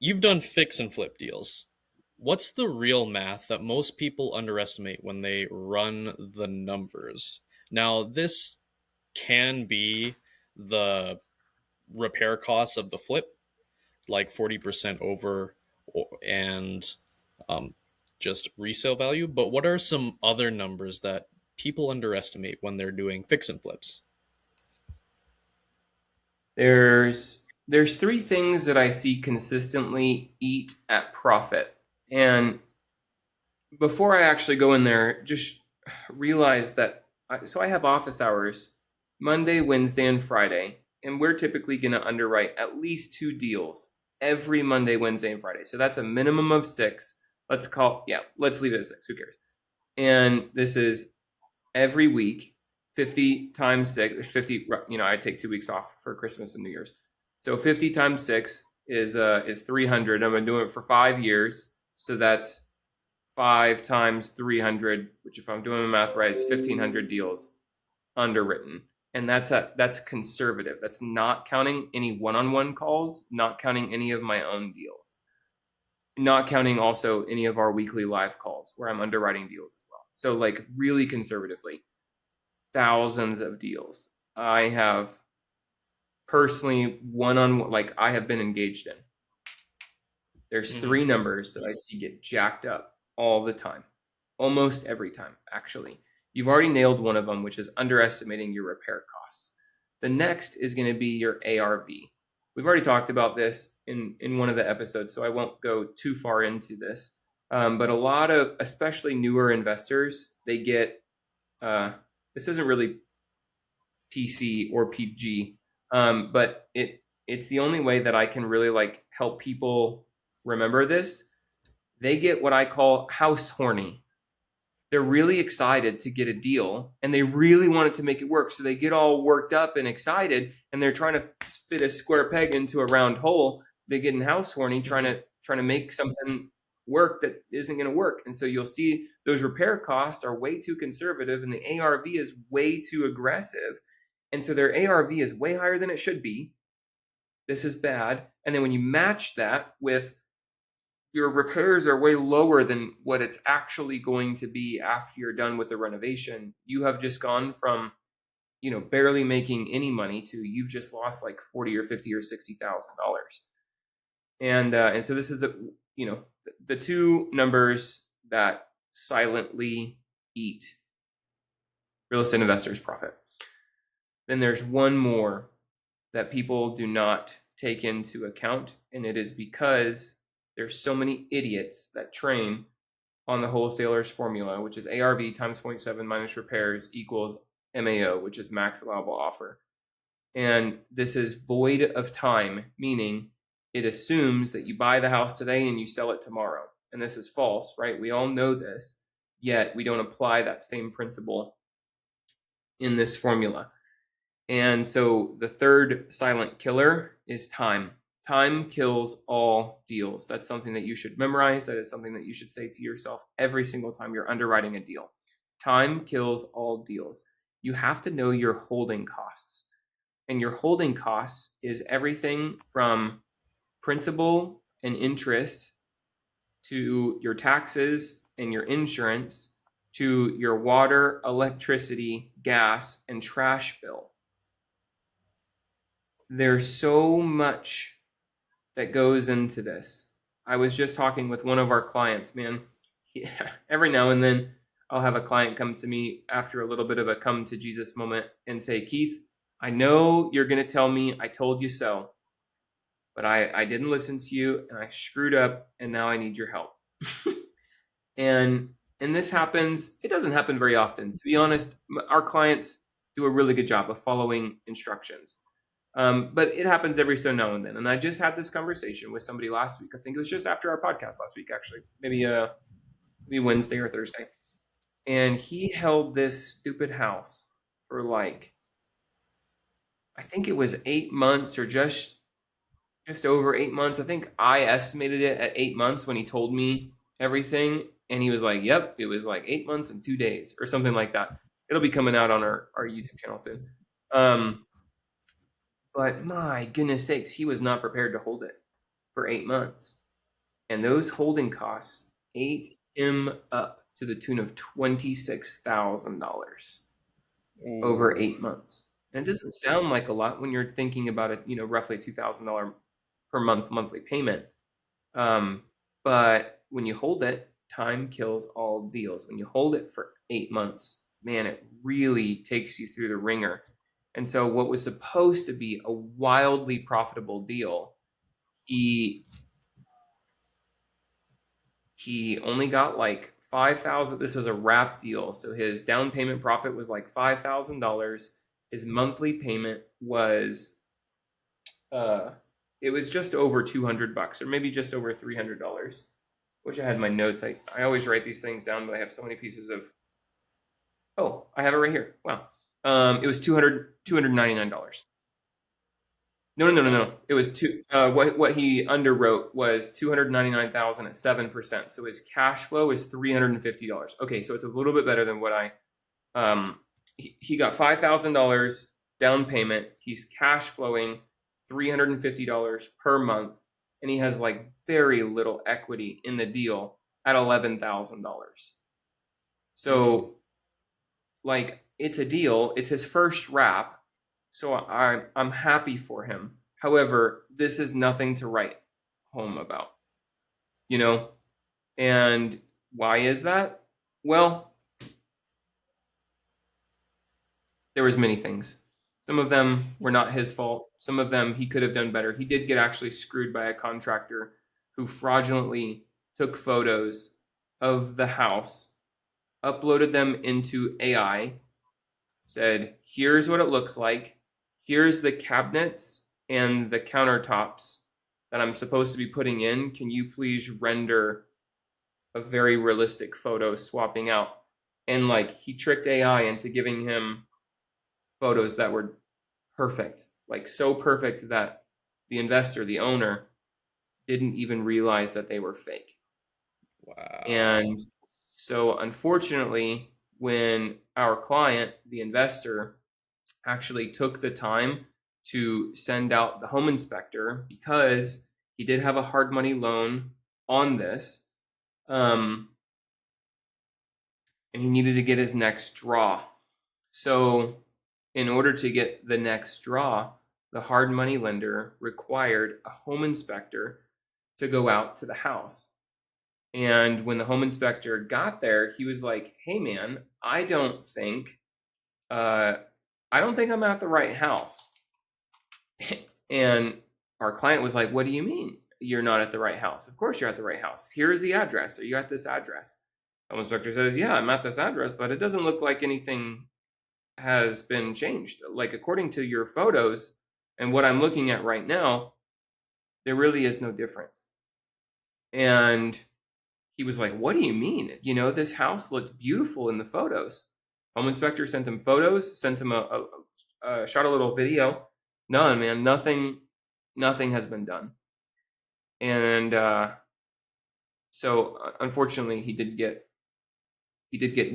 You've done fix and flip deals. What's the real math that most people underestimate when they run the numbers? Now, this can be the repair costs of the flip, like 40% over and um, just resale value. But what are some other numbers that people underestimate when they're doing fix and flips? There's three things that I see consistently eat at profit. And before I actually go in there, just realize that so I have office hours Monday, Wednesday, and Friday, and we're typically going to underwrite at least two deals every Monday, Wednesday, and Friday. So that's a minimum of six. Let's leave it at six. Who cares? And this is every week, 50 times six, 50, I take 2 weeks off for Christmas and New Year's. So 50 times six is 300. I've been doing it for 5 years. So that's 5 times 300, which if I'm doing my math right, it's 1,500 deals underwritten. And that's conservative. That's not counting any one-on-one calls, not counting any of my own deals, not counting also any of our weekly live calls where I'm underwriting deals as well. So like really conservatively, thousands of deals I have personally one-on-one, like I have been engaged in. There's Mm-hmm. three numbers that I see get jacked up all the time, almost every time, actually. You've already nailed one of them, which is underestimating your repair costs. The next is going to be your ARV. We've already talked about this in one of the episodes, so I won't go too far into this. But a lot of, especially newer investors, they get, this isn't really PC or PG, but it's the only way that I can really like help people remember this. They get what I call house horny. They're really excited to get a deal and they really want it to make it work. So they get all worked up and excited and they're trying to fit a square peg into a round hole. They get in house horny trying to make something work that isn't going to work. And so you'll see those repair costs are way too conservative and the ARV is way too aggressive. And so their ARV is way higher than it should be. This is bad. And then when you match that with your repairs are way lower than what it's actually going to be after you're done with the renovation, you have just gone from, barely making any money to you've just lost like 40 or 50 or $60,000. And so this is the two numbers that silently eat real estate investors' profit. Then there's one more that people do not take into account, and it is because there's so many idiots that train on the wholesaler's formula, which is ARV times 0.7 minus repairs equals MAO, which is max allowable offer. And this is void of time, meaning it assumes that you buy the house today and you sell it tomorrow. And this is false, right? We all know this, yet we don't apply that same principle in this formula. And so the third silent killer is time. Time kills all deals. That's something that you should memorize. That is something that you should say to yourself every single time you're underwriting a deal. Time kills all deals. You have to know your holding costs. And your holding costs is everything from principal and interest to your taxes and your insurance to your water, electricity, gas, and trash bill. There's so much that goes into this. I was just talking with one of our clients, man. Every now and then I'll have a client come to me after a little bit of a come to Jesus moment and say, Keith, I know you're going to tell me I told you so, but I didn't listen to you and I screwed up and now I need your help. and this happens, it doesn't happen very often. To be honest, our clients do a really good job of following instructions. But it happens every so now and then. And I just had this conversation with somebody last week. I think it was just after our podcast last week, actually, maybe Wednesday or Thursday. And he held this stupid house for like, I think it was 8 months or just over 8 months. I think I estimated it at 8 months when he told me everything. And he was like, yep, it was like 8 months and 2 days or something like that. It'll be coming out on our YouTube channel soon. But my goodness sakes, he was not prepared to hold it. for 8 months. And those holding costs ate him up to the tune of $26,000 over Ooh. 8 months. And it doesn't sound like a lot when you're thinking about it, roughly $2,000 per month monthly payment. But when you hold it, time kills all deals. When you hold it for 8 months, man, it really takes you through the ringer. And so what was supposed to be a wildly profitable deal, he only got like 5,000. This was a wrap deal. So his down payment profit was like $5,000. His monthly payment was it was just over $200 or maybe just over $300. Which I had in my notes. I always write these things down, but I have so many pieces of. Oh, I have it right here. Wow. It was $299. No. It was what he underwrote was $299,000 at 7%. So his cash flow is $350. Okay, so it's a little bit better than what I. He got $5,000 down payment. He's cash flowing $350 per month, and he has like very little equity in the deal at $11,000. So, like, it's a deal. It's his first wrap, so I'm happy for him. However, this is nothing to write home about, you know. And why is that? Well, there was many things. Some of them were not his fault. Some of them he could have done better. He did get actually screwed by a contractor who fraudulently took photos of the house, uploaded them into AI, said, here's what it looks like. Here's the cabinets and the countertops that I'm supposed to be putting in. Can you please render a very realistic photo swapping out? And like he tricked AI into giving him photos that were perfect, like so perfect that the investor, the owner, didn't even realize that they were fake. Wow. And so, unfortunately, when our client, the investor, actually took the time to send out the home inspector because he did have a hard money loan on this, and he needed to get his next draw. So, in order to get the next draw, the hard money lender required a home inspector to go out to the house. And when the home inspector got there, he was like, "Hey, man, I don't think I'm at the right house." And our client was like, "What do you mean you're not at the right house? Of course you're at the right house. Here's the address. Are you at this address?" The home inspector says, "Yeah, I'm at this address, but it doesn't look like anything has been changed. Like according to your photos and what I'm looking at right now, there really is no difference." And he was like, "What do you mean? This house looked beautiful in the photos." Home inspector sent him photos, sent him shot a little video. None, man, nothing has been done. And so unfortunately, he did get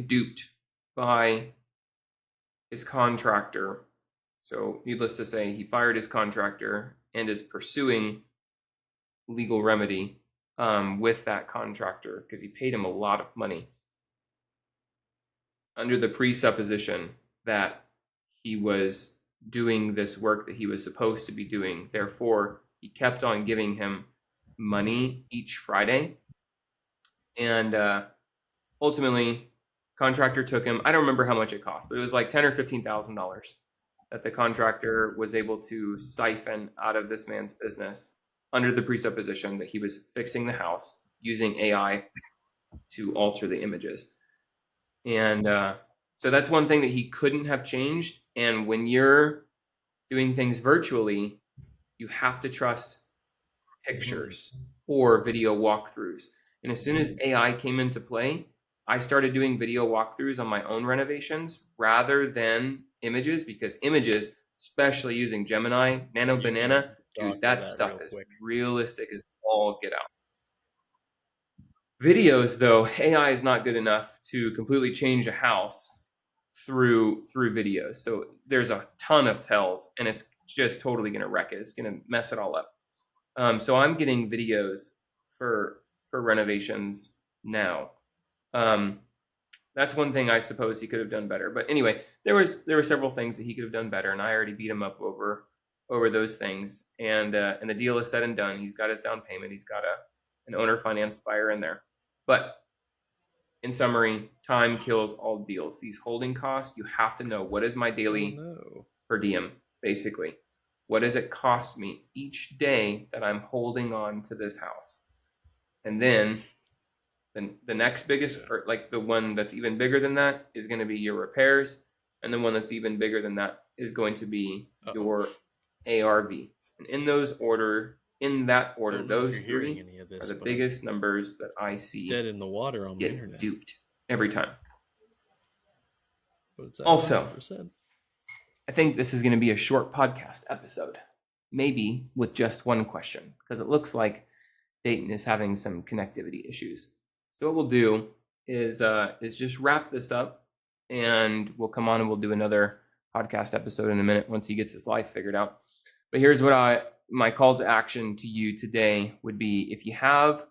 duped by his contractor. So needless to say, he fired his contractor and is pursuing legal remedy with that contractor because he paid him a lot of money under the presupposition that he was doing this work that he was supposed to be doing. Therefore, he kept on giving him money each Friday. And ultimately, contractor took him. I don't remember how much it cost, but it was like $10,000 or $15,000 that the contractor was able to siphon out of this man's business under the presupposition that he was fixing the house using AI to alter the images. And so that's one thing that he couldn't have changed. And when you're doing things virtually, you have to trust pictures or video walkthroughs. And as soon as AI came into play, I started doing video walkthroughs on my own renovations rather than images, because images, especially using Gemini, Nano Banana, dude, that stuff is realistic as all get out. Videos, though, AI is not good enough to completely change a house through videos. So there's a ton of tells, and it's just totally going to wreck it. It's going to mess it all up. So I'm getting videos for renovations now. That's one thing I suppose he could have done better. But anyway, there were several things that he could have done better, and I already beat him up over those things. And the deal is said and done. He's got his down payment. He's got an owner finance buyer in there. But in summary, time kills all deals. These holding costs, you have to know, what is my daily per diem, basically. What does it cost me each day that I'm holding on to this house? And then the next biggest, or like the one that's even bigger than that, is going to be your repairs. And the one that's even bigger than that is going to be your ARV. And in that order, those three are the biggest numbers that I see dead in the water on my get internet. duped every time. But it's Also, 100%. I think this is going to be a short podcast episode, maybe with just one question, because it looks like Dayton is having some connectivity issues. So what we'll do is just wrap this up, and we'll come on and we'll do another podcast episode in a minute once he gets his life figured out. But here's what my call to action to you today would be: if you have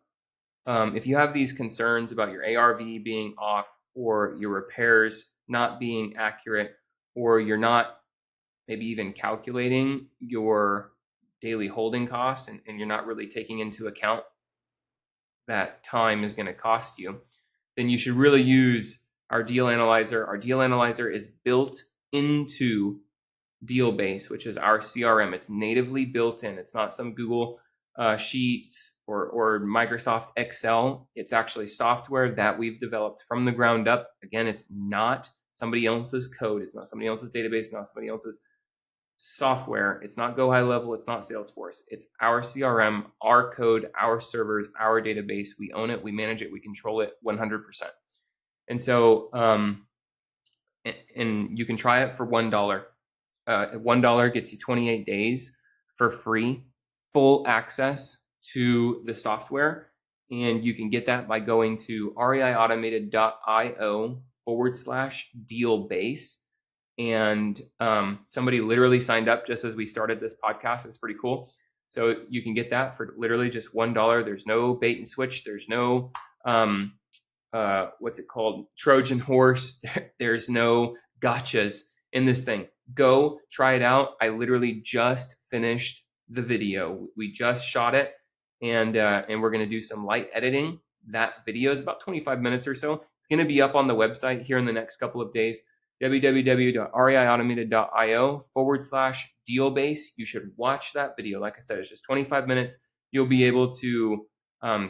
these concerns about your ARV being off, or your repairs not being accurate, or you're not maybe even calculating your daily holding cost, and you're not really taking into account that time is going to cost you, then you should really use our deal analyzer. Our deal analyzer is built into DealBase, which is our CRM. It's natively built in. It's not some Google Sheets or Microsoft Excel. It's actually software that we've developed from the ground up. Again, it's not somebody else's code. It's not somebody else's database. It's not somebody else's software. It's not Go High Level. It's not Salesforce. It's our CRM, our code, our servers, our database. We own it. We manage it. We control it 100%. And so, and you can try it for $1. $1 gets you 28 days for free, full access to the software. And you can get that by going to reiautomated.io/dealbase. And somebody literally signed up just as we started this podcast. It's pretty cool. So you can get that for literally just $1. There's no bait and switch. There's no what's it called, Trojan horse. There's no gotchas in this thing. Go try it out. I literally just finished the video. We just shot it, and we're going to do some light editing. That video is about 25 minutes or so. It's going to be up on the website here in the next couple of days. www.reiautomated.io/dealbase. You should watch that video. Like I said, it's just 25 minutes. You'll be able to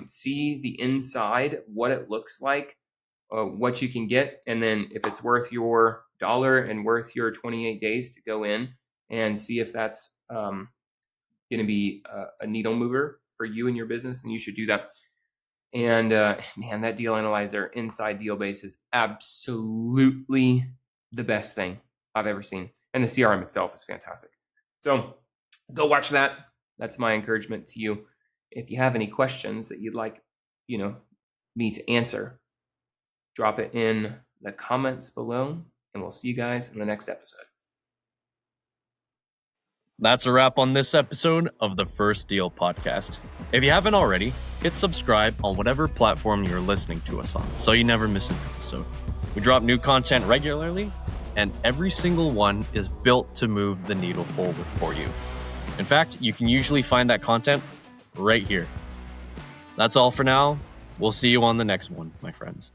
see the inside, what it looks like, what you can get, and then if it's worth your dollar and worth your 28 days to go in and see if that's going to be a needle mover for you and your business, then you should do that. And man, that deal analyzer inside DealBase is absolutely the best thing I've ever seen. And the CRM itself is fantastic. So go watch that. That's my encouragement to you. If you have any questions that you'd like, me to answer, drop it in the comments below, and we'll see you guys in the next episode. That's a wrap on this episode of the First Deal Podcast. If you haven't already, hit subscribe on whatever platform you're listening to us on so you never miss an episode. We drop new content regularly, and every single one is built to move the needle forward for you. In fact, you can usually find that content right here. That's all for now. We'll see you on the next one, my friends.